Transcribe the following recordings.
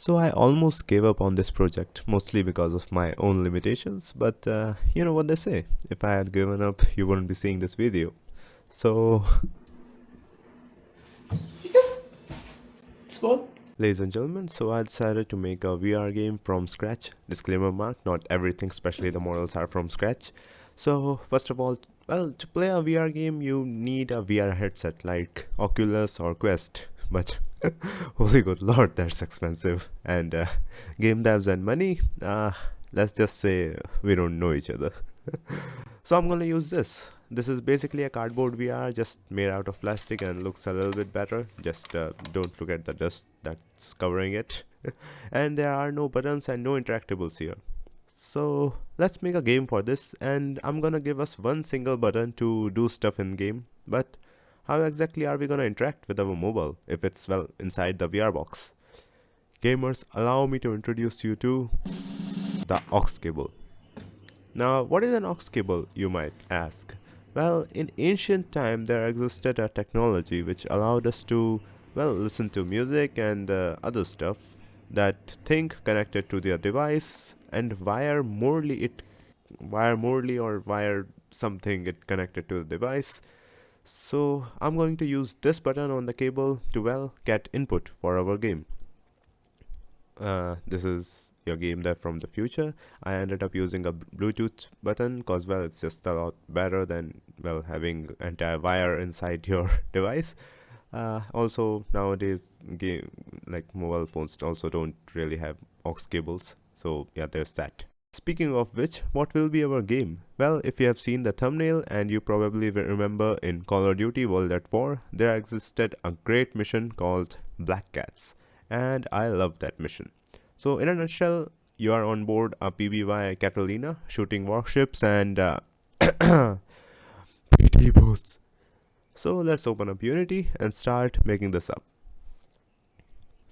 So I almost gave up on this project, mostly because of my own limitations, but you know what they say, if I had given up, you wouldn't be seeing this video. So, ladies and gentlemen, so I decided to make a VR game from scratch. Disclaimer mark, not everything, especially the models, are from scratch. So, first of all, well, to play a VR game, you need a VR headset like Oculus or Quest, but holy good lord, that's expensive. And game devs and money, let's just say we don't know each other. So I'm gonna use this. This is basically a cardboard VR, just made out of plastic and looks a little bit better. Just don't look at the dust that's covering it. And there are no buttons and no interactables here. So let's make a game for this, and I'm gonna give us one single button to do stuff in game. But how exactly are we gonna interact with our mobile if it's, well, inside the VR box? Gamers, allow me to introduce you to the aux cable. Now, what is an aux cable, you might ask? Well, in ancient time, there existed a technology which allowed us to, well, listen to music and other stuff that think connected to their device and wire morely or wire something it connected to the device. So I'm going to use this button on the cable to, well, get input for our game. This is your game dev from the future. I ended up using a Bluetooth button because, well, it's just a lot better than, well, having entire wire inside your device. Also, nowadays, like mobile phones also don't really have aux cables. So yeah, there's that. Speaking of which, what will be our game? Well, if you have seen the thumbnail, and you probably will remember in Call of Duty World at War, there existed a great mission called Black Cats, and I love that mission. So in a nutshell, you are on board a PBY Catalina, shooting warships and PT boats. So let's open up Unity and start making this up.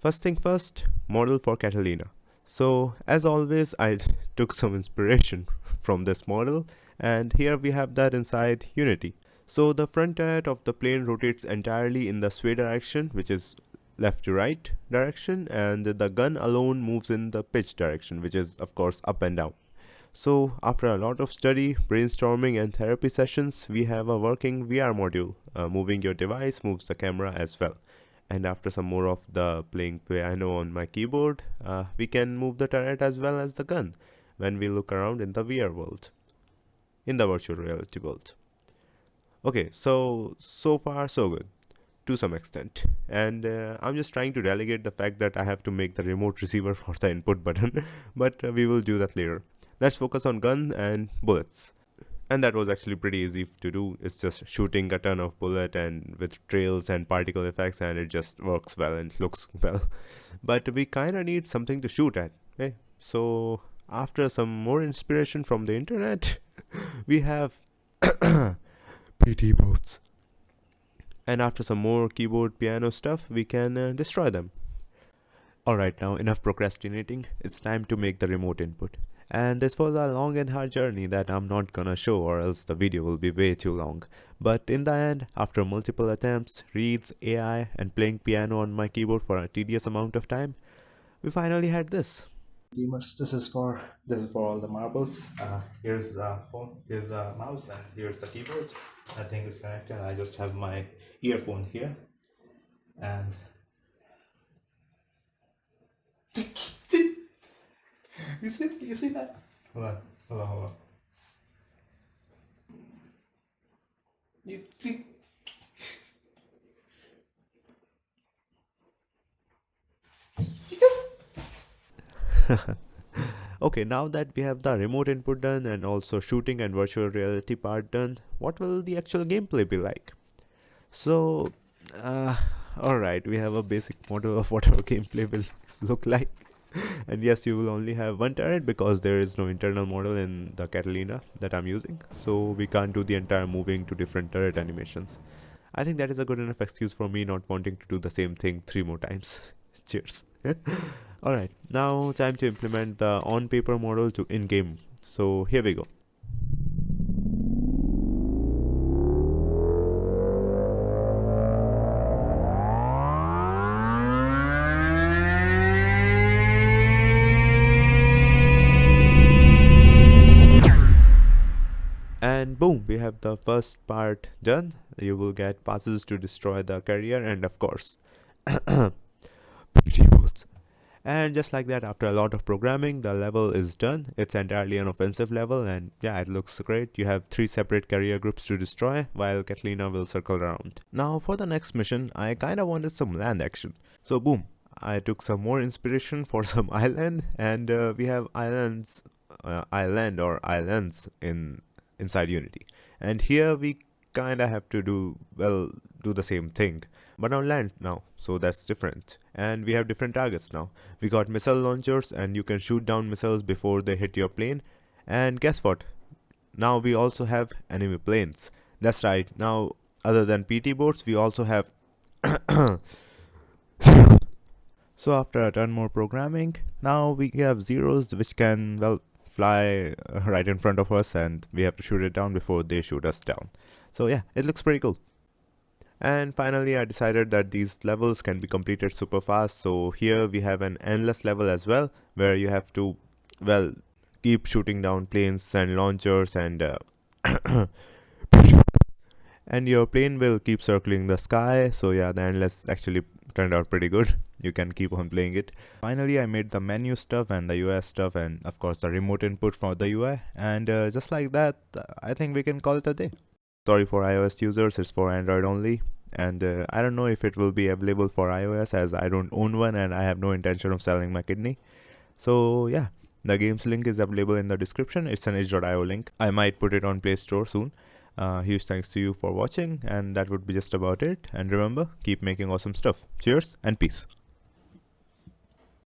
First thing first, model for Catalina. So as always, I took some inspiration from this model, and here we have that inside Unity. So the front turret of the plane rotates entirely in the sway direction, which is left to right direction, and the gun alone moves in the pitch direction, which is of course up and down. So after a lot of study, brainstorming and therapy sessions, we have a working VR module. Moving your device moves the camera as well. And after some more of the playing piano on my keyboard, we can move the turret as well as the gun when we look around in the VR world, in the virtual reality world. Okay, so far so good, to some extent. And I'm just trying to delegate the fact that I have to make the remote receiver for the input button, but we will do that later. Let's focus on gun and bullets. And that was actually pretty easy to do. It's just shooting a ton of bullet and with trails and particle effects, and it just works well and looks well. But we kind of need something to shoot at. Okay? So after some more inspiration from the internet, we have PT boats. And after some more keyboard piano stuff, we can destroy them. Alright, now enough procrastinating. It's time to make the remote input. And this was a long and hard journey that I'm not gonna show, or else the video will be way too long. But in the end, after multiple attempts, reads, AI, and playing piano on my keyboard for a tedious amount of time, we finally had this. Gamers, this is for all the marbles. Here's the phone, here's the mouse, and here's the keyboard. Nothing is connected. I just have my earphone here, and you see that? Hold on. You see? Okay, now that we have the remote input done and also shooting and virtual reality part done, what will the actual gameplay be like? So, alright, we have a basic model of what our gameplay will look like. And yes, you will only have one turret because there is no internal model in the Catalina that I'm using, so we can't do the entire moving to different turret animations. I think that is a good enough excuse for me not wanting to do the same thing 3 more times. Cheers. Alright, now time to implement the on-paper model to in-game. So here we go. And boom, we have the first part done. You will get passes to destroy the carrier and of course pretty boots. And just like that, after a lot of programming, the level is done. It's entirely an offensive level, and yeah, it looks great. You have 3 separate carrier groups to destroy, while Catalina will circle around. Now, for the next mission, I kinda wanted some land action. So boom, I took some more inspiration for some island, and we have islands in inside Unity. And here we kinda have to do the same thing, but on land now, so that's different. And we have different targets now. We got missile launchers, and you can shoot down missiles before they hit your plane. And guess what? Now we also have enemy planes. That's right. Now, other than PT boats, we also have so after a ton more programming, now we have zeros which can, well, fly right in front of us, and we have to shoot it down before they shoot us down. So yeah, it looks pretty cool. And finally, I decided that these levels can be completed super fast. So here we have an endless level as well, where you have to, well, keep shooting down planes and launchers, and and your plane will keep circling the sky. So yeah, the endless actually turned out pretty good. You can keep on playing it. Finally, I made the menu stuff and the UI stuff, and of course the remote input for the UI. And just like that, I think we can call it a day. Sorry for iOS users, it's for Android only. And I don't know if it will be available for iOS, as I don't own one and I have no intention of selling my kidney. So yeah, the game's link is available in the description. It's an itch.io link. I might put it on Play Store soon. Huge thanks to you for watching, and that would be just about it. And remember, keep making awesome stuff. Cheers and peace.